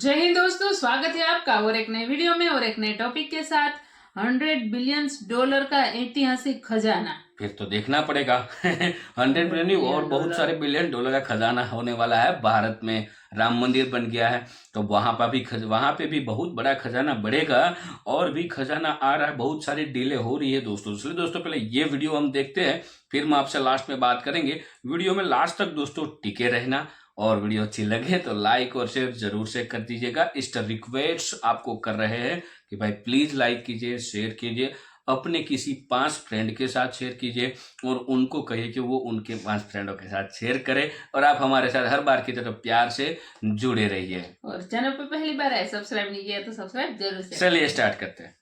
जय हिंद दोस्तों, स्वागत है आपका और एक नए वीडियो में और एक नए टॉपिक के साथ। $100 बिलियन का ऐतिहासिक खजाना। फिर तो देखना पड़ेगा। 100 बिलियन और बहुत सारे बिलियन डॉलर का खजाना होने वाला है। भारत में राम मंदिर बन गया है तो वहां पे भी बहुत बड़ा खजाना बढ़ेगा और भी खजाना आ रहा है। बहुत सारी डीले हो रही है दोस्तों। इसलिए दोस्तों पहले ये वीडियो हम देखते हैं, फिर हम आपसे लास्ट में बात करेंगे। वीडियो में लास्ट तक दोस्तों टिके रहना और वीडियो अच्छी लगे तो लाइक और शेयर जरूर से कर दीजिएगा। इस रिक्वेस्ट आपको कर रहे हैं कि भाई प्लीज लाइक कीजिए, शेयर कीजिए, अपने किसी 5 फ्रेंड के साथ शेयर कीजिए और उनको कहिए कि वो उनके 5 फ्रेंडों के साथ शेयर करें और आप हमारे साथ हर बार की तरह प्यार से जुड़े रहिए। और चैनल पर पहली बार है, सब्सक्राइब नहीं किया तो सब्सक्राइब जरूर से। चलिए स्टार्ट करते हैं।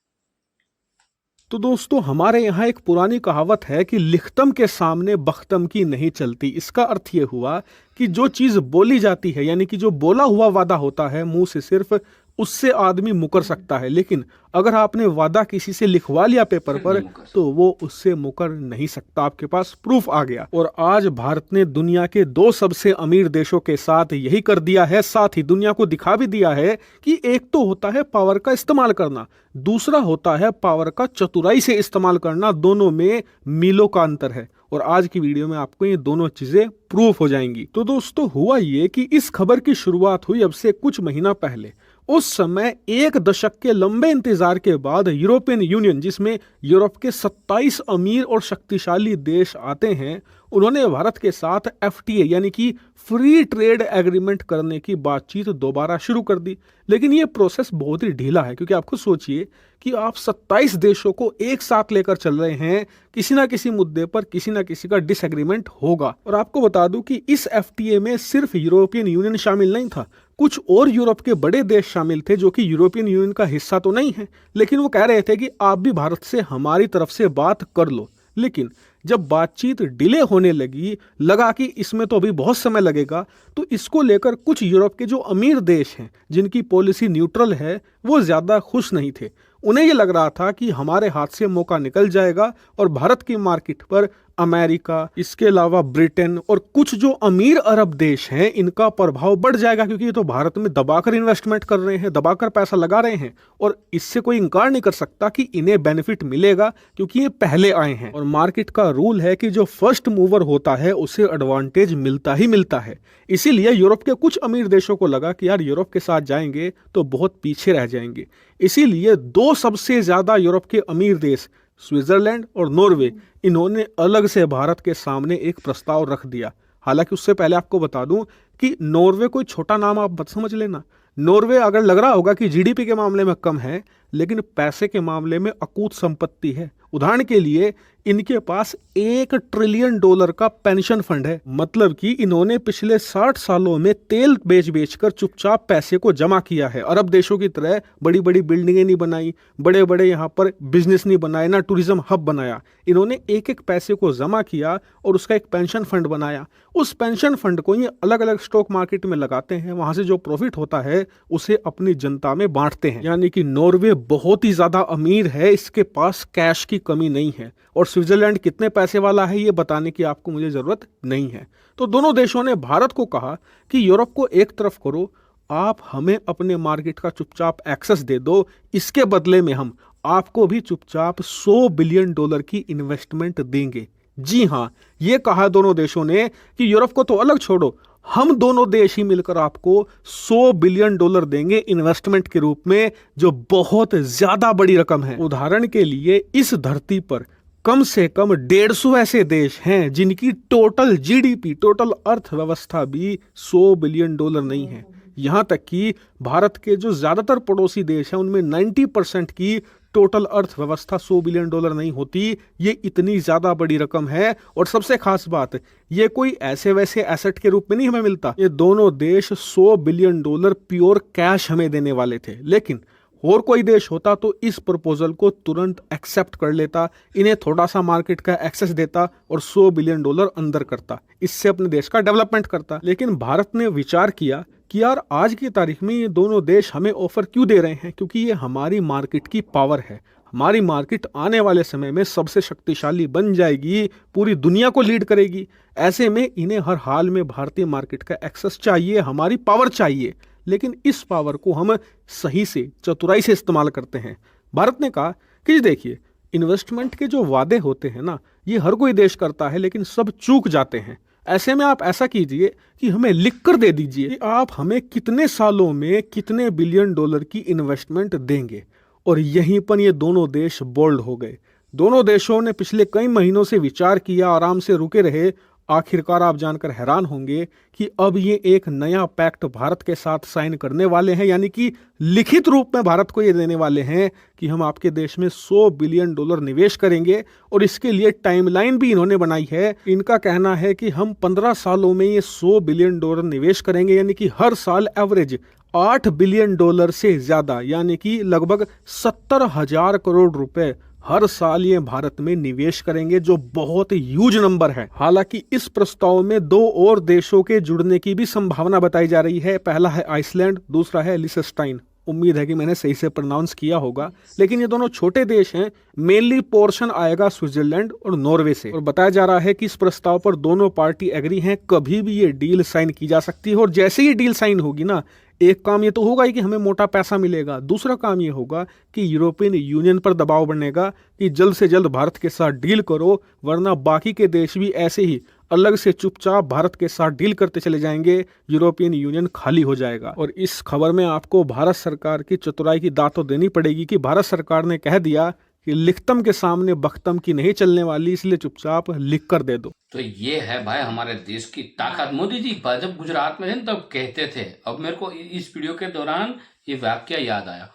तो दोस्तों हमारे यहाँ एक पुरानी कहावत है कि लिखतम के सामने बख्तम की नहीं चलती। इसका अर्थ ये हुआ कि जो चीज़ बोली जाती है, यानी कि जो बोला हुआ वादा होता है मुंह से, सिर्फ उससे आदमी मुकर सकता है। लेकिन अगर आपने वादा किसी से लिखवा लिया पेपर पर तो वो उससे मुकर नहीं सकता। आपके पास प्रूफ आ गया। और आज भारत ने दुनिया के 2 सबसे अमीर देशों के साथ यही कर दिया है। साथ ही दुनिया को दिखा भी दिया है कि एक तो होता है पावर का इस्तेमाल करना, दूसरा होता है पावर का चतुराई से इस्तेमाल करना। दोनों में मीलों का अंतर है और आज की वीडियो में आपको ये दोनों चीजें प्रूफ हो जाएंगी। तो दोस्तों हुआ ये कि इस खबर की शुरुआत हुई अब से कुछ महीना पहले। उस समय 1 दशक के लंबे इंतजार के बाद यूरोपियन यूनियन, जिसमें यूरोप के 27 अमीर और शक्तिशाली देश आते हैं, उन्होंने भारत के साथ FTA यानी कि फ्री ट्रेड एग्रीमेंट करने की बातचीत दोबारा शुरू कर दी। लेकिन ये प्रोसेस बहुत ही ढीला है, क्योंकि आप खुद सोचिए कि आप 27 देशों को एक साथ लेकर चल रहे हैं, किसी ना किसी मुद्दे पर किसी ना किसी का डिसएग्रीमेंट होगा। और आपको बता दूं कि इस FTA में सिर्फ यूरोपियन यूनियन शामिल नहीं था, कुछ और यूरोप के बड़े देश शामिल थे जो कि यूरोपियन यूनियन का हिस्सा तो नहीं है, लेकिन वो कह रहे थे कि आप भी भारत से हमारी तरफ से बात कर लो। लेकिन जब बातचीत डिले होने लगा कि इसमें तो अभी बहुत समय लगेगा, तो इसको लेकर कुछ यूरोप के जो अमीर देश हैं, जिनकी पॉलिसी न्यूट्रल है, वो ज्यादा खुश नहीं थे। उन्हें ये लग रहा था कि हमारे हाथ से मौका निकल जाएगा और भारत की मार्केट पर अमेरिका, इसके अलावा ब्रिटेन और कुछ जो अमीर अरब देश हैं, इनका प्रभाव बढ़ जाएगा, क्योंकि ये तो भारत में दबाकर इन्वेस्टमेंट कर रहे हैं, दबाकर पैसा लगा रहे हैं। और इससे कोई इंकार नहीं कर सकता कि इन्हें बेनिफिट मिलेगा, क्योंकि ये पहले आए हैं। और मार्केट का रूल है कि जो फर्स्ट मूवर होता है उसे एडवांटेज मिलता ही मिलता है। इसीलिए यूरोप के कुछ अमीर देशों को लगा कि यार यूरोप के साथ जाएंगे तो बहुत पीछे रह जाएंगे। इसीलिए 2 सबसे ज्यादा यूरोप के अमीर देश, स्विट्जरलैंड और नॉर्वे, इन्होंने अलग से भारत के सामने एक प्रस्ताव रख दिया। हालांकि उससे पहले आपको बता दूं कि नॉर्वे कोई छोटा नाम आप मत समझ लेना। नॉर्वे अगर लग रहा होगा कि GDP के मामले में कम है, लेकिन पैसे के मामले में अकूत संपत्ति है। उदाहरण के लिए इनके पास $1 ट्रिलियन का पेंशन फंड है। मतलब कि इन्होंने पिछले 60 सालों में तेल बेच कर चुपचाप पैसे को जमा किया है। अरब देशों की तरह बड़ी बड़ी बिल्डिंगें नहीं बनाई, बड़े बड़े यहाँ पर बिजनेस नहीं बनाए, ना टूरिज्म हब बनाया। इन्होंने एक एक पैसे को जमा किया और उसका एक पेंशन फंड बनाया। उस पेंशन फंड को ये अलग अलग स्टॉक मार्केट में लगाते हैं, वहां से जो प्रॉफिट होता है उसे अपनी जनता में बांटते हैं। यानी कि नॉर्वे बहुत ही ज्यादा अमीर है, इसके पास कैश की कमी नहीं है। और स्विट्जरलैंड कितने पैसे वाला है ये बताने की आपको मुझे जरूरत नहीं है। तो दोनों देशों ने भारत को कहा कि यूरोप को एक तरफ करो, आप हमें अपने मार्केट का चुपचाप एक्सेस दे दो, इसके बदले में हम आपको भी चुपचाप $100 बिलियन की इन्वेस्टमेंट देंगे। जी हाँ, ये कहा दोनों देशों ने कि यूरोप को तो अलग छोड़ो, हम दोनों देश ही मिलकर आपको $100 बिलियन देंगे इन्वेस्टमेंट के रूप में, जो बहुत ज्यादा बड़ी रकम है। उदाहरण के लिए इस धरती पर कम से कम 150 ऐसे देश हैं जिनकी टोटल GDP, टोटल अर्थव्यवस्था भी $100 बिलियन नहीं है। यहां तक कि भारत के जो ज्यादातर पड़ोसी देश हैं उनमें 90% की टोटल अर्थव्यवस्था $100 बिलियन नहीं होती। ये इतनी ज्यादा बड़ी रकम है। और सबसे खास बात, ये कोई ऐसे वैसे एसेट के रूप में नहीं हमें मिलता। ये दोनों देश $100 बिलियन प्योर कैश हमें देने वाले थे। लेकिन और कोई देश होता तो इस प्रपोजल को तुरंत एक्सेप्ट कर लेता, इन्हें थोड़ा सा मार्केट का एक्सेस देता और $100 बिलियन अंदर करता, इससे अपने देश का डेवलपमेंट करता। लेकिन भारत ने विचार किया कि यार आज की तारीख में ये दोनों देश हमें ऑफर क्यों दे रहे हैं, क्योंकि ये हमारी मार्केट की पावर है। हमारी मार्केट आने वाले समय में सबसे शक्तिशाली बन जाएगी, पूरी दुनिया को लीड करेगी। ऐसे में इन्हें हर हाल में भारतीय मार्केट का एक्सेस चाहिए, हमारी पावर चाहिए। लेकिन इस पावर को हम सही से, चतुराई से इस्तेमाल करते हैं। भारत ने कहा कि देखिए, इन्वेस्टमेंट के जो वादे होते हैं ना, ये हर कोई देश करता है, लेकिन सब चूक जाते हैं। ऐसे में आप ऐसा कीजिए कि हमें लिख कर दे दीजिए कि आप हमें कितने सालों में कितने बिलियन डॉलर की इन्वेस्टमेंट देंगे। और यहीं पर ये दोनों देश बोल्ड हो गए। दोनों देशों ने पिछले कई महीनों से विचार किया, आराम से रुके रहे। आखिरकार आप जानकर हैरान होंगे कि अब ये एक नया पैक्ट भारत के साथ साइन करने वाले हैं, यानी कि लिखित रूप में भारत को ये देने वाले हैं कि हम आपके देश में 100 बिलियन डॉलर निवेश करेंगे। और इसके लिए टाइमलाइन भी इन्होंने बनाई है। इनका कहना है कि हम 15 सालों में ये 100 बिलियन डॉलर निवेश करेंगे, यानी कि हर साल एवरेज 8 बिलियन डॉलर से ज्यादा, यानी कि लगभग 70,000 करोड़ रुपए हर साल ये भारत में निवेश करेंगे, जो बहुत ह्यूज नंबर है। हालांकि इस प्रस्ताव में 2 और देशों के जुड़ने की भी संभावना बताई जा रही है। पहला है आइसलैंड, दूसरा है लिechtenstein। उम्मीद है कि मैंने सही से प्रोनाउंस किया होगा, लेकिन ये दोनों छोटे देश हैं। मेनली पोर्शन आएगा स्विट्जरलैंड और नॉर्वे से। और बताया जा रहा है कि इस प्रस्ताव पर दोनों पार्टी एग्री हैं, कभी भी ये डील साइन की जा सकती है। और जैसे ही डील साइन होगी ना, एक काम ये तो होगा ही कि हमें मोटा पैसा मिलेगा, दूसरा काम ये होगा कि यूरोपियन यूनियन पर दबाव बढ़ेगा कि जल्द से जल्द भारत के साथ डील करो, वरना बाकी के देश भी ऐसे ही अलग से चुपचाप भारत के साथ डील करते चले जाएंगे, यूरोपियन यूनियन खाली हो जाएगा। और इस खबर में आपको भारत सरकार की चतुराई की दात तो देनी पड़ेगी कि भारत सरकार ने कह दिया कि लिखतम के सामने बख्तम की नहीं चलने वाली, इसलिए चुपचाप लिख कर दे दो। तो ये है भाई हमारे देश की ताकत। मोदी जी जब गुजरात में थे तब कहते थे, अब मेरे को इस वीडियो के दौरान ये वाक्य याद आया।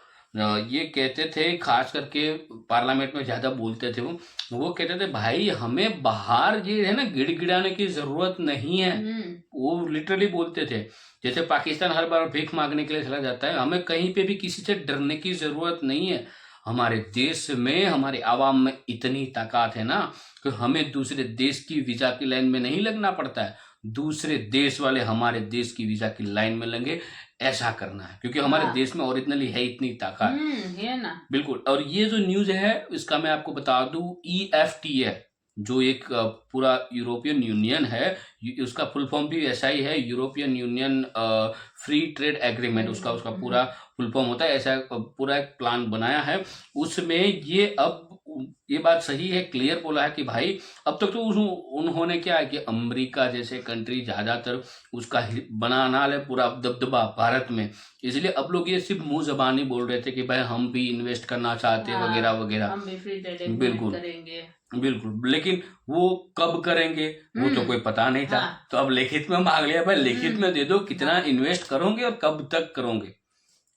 ये कहते थे, खास करके पार्लियामेंट में ज्यादा बोलते थे वो कहते थे भाई हमें बाहर ये है ना गिड़गिड़ाने की जरूरत नहीं है। वो लिटरली बोलते थे। जैसे पाकिस्तान हर बार भीख मांगने के लिए चला जाता है, हमें कहीं पे भी किसी से डरने की जरूरत नहीं है। हमारे देश में, हमारे आवाम में इतनी ताकत है ना कि हमें दूसरे देश की वीजा की लाइन में नहीं लगना पड़ता है। दूसरे देश वाले हमारे देश की वीजा की लाइन में लगे, ऐसा करना है, क्योंकि हमारे देश में ओरिजिनली है इतनी ताकत है ना। बिल्कुल। और ये जो न्यूज है इसका मैं आपको बता दूं, EFTA जो एक पूरा यूरोपियन यूनियन है, उसका फुल फॉर्म भी ऐसा ही है, European union free trade agreement उसका पूरा फुल फॉर्म होता है। ऐसा पूरा एक प्लान बनाया है। उसमें ये अब ये बात सही है, क्लियर बोला है कि भाई अब तक तो उन्होंने क्या है कि अमेरिका जैसे कंट्री ज्यादातर उसका बनाना है पूरा दबदबा भारत में, इसलिए अब लोग ये सिर्फ मुंह जबानी बोल रहे थे कि भाई हम भी इन्वेस्ट करना चाहते हैं वगैरह वगैरह। हम भी फ्री ट्रेड एग्रीमेंट बिल्कुल करेंगे, बिल्कुल, लेकिन वो कब करेंगे वो तो कोई पता नहीं था। तो अब लिखित में मांग लिया भाई, लिखित में दे दो कितना इन्वेस्ट करोगे और कब तक करोगे,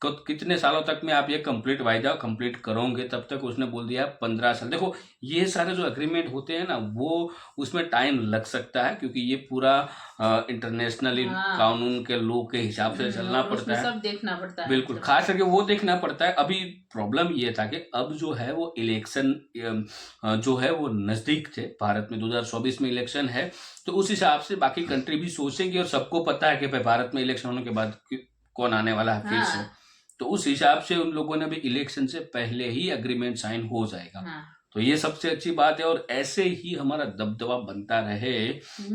कितने सालों तक में आप ये कंप्लीट वायदा कंप्लीट करोगे। तब तक उसने बोल दिया 15 साल। देखो ये सारे जो एग्रीमेंट होते हैं ना, वो उसमें टाइम लग सकता है, क्योंकि ये पूरा इंटरनेशनली कानून के लॉ के हिसाब से चलना पड़ता है, सब देखना पड़ता है। बिल्कुल, खास करके वो देखना पड़ता है। अभी प्रॉब्लम ये था कि अब जो है वो इलेक्शन जो है वो नजदीक थे। भारत में 2024 में इलेक्शन है, तो उस हिसाब से बाकी कंट्री भी सोचेंगे, और सबको पता है कि भाई भारत में इलेक्शन होने के बाद कौन आने वाला है फिर से। तो उस हिसाब से उन लोगों ने भी इलेक्शन से पहले ही एग्रीमेंट साइन हो जाएगा। तो ये सबसे अच्छी बात है। और ऐसे ही हमारा दबदबा बनता रहे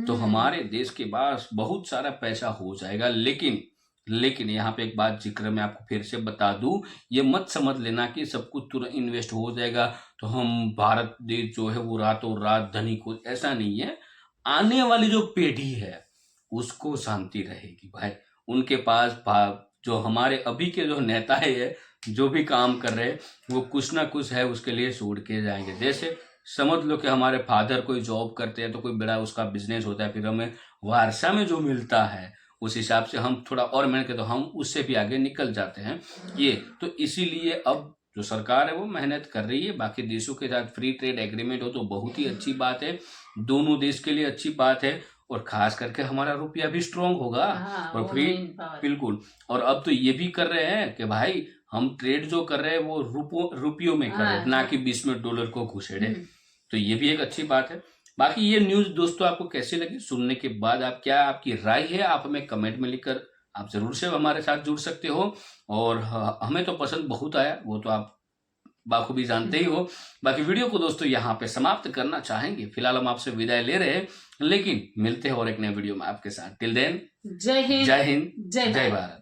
तो हमारे देश के पास बहुत सारा पैसा हो जाएगा। लेकिन यहाँ पे एक बात जिक्र मैं आपको फिर से बता दूं, ये मत समझ लेना कि सब कुछ तुरंत इन्वेस्ट हो जाएगा तो हम भारत देश जो है वो रातों रात धनिक हो, ऐसा नहीं है। आने वाली जो पीढ़ी है उसको शांति रहेगी भाई। उनके पास जो हमारे अभी के जो नेता है जो भी काम कर रहे हैं वो कुछ ना कुछ है उसके लिए छोड़ के जाएंगे। जैसे समझ लो कि हमारे फादर कोई जॉब करते हैं तो कोई बड़ा उसका बिजनेस होता है, फिर हमें वारसा में जो मिलता है उस हिसाब से हम थोड़ा और मेहनत करते, तो हम उससे भी आगे निकल जाते हैं। ये तो इसीलिए अब जो सरकार है वो मेहनत कर रही है। बाकी देशों के साथ फ्री ट्रेड एग्रीमेंट हो तो बहुत ही अच्छी बात है, दोनों देश के लिए अच्छी बात है। और खास करके हमारा रुपया भी स्ट्रांग होगा और फ्री, बिल्कुल। और अब तो ये भी कर रहे हैं कि भाई हम ट्रेड जो कर रहे हैं वो रुपयों में कर रहे हैं, ना कि $20 में डॉलर को घुसेड़े। तो ये भी एक अच्छी बात है। बाकी ये न्यूज दोस्तों आपको कैसी लगी, सुनने के बाद आपकी राय है आप हमें कमेंट में लिखकर आप जरूर से हमारे साथ जुड़ सकते हो। और हमें तो पसंद बहुत आया, वो तो आप बाखूबी जानते ही हो। बाकी वीडियो को दोस्तों यहाँ पे समाप्त करना चाहेंगे। फिलहाल हम आपसे विदाई ले रहे हैं, लेकिन मिलते हैं और एक नए वीडियो में आपके साथ। टिल देन, जय हिंद, जय भारत।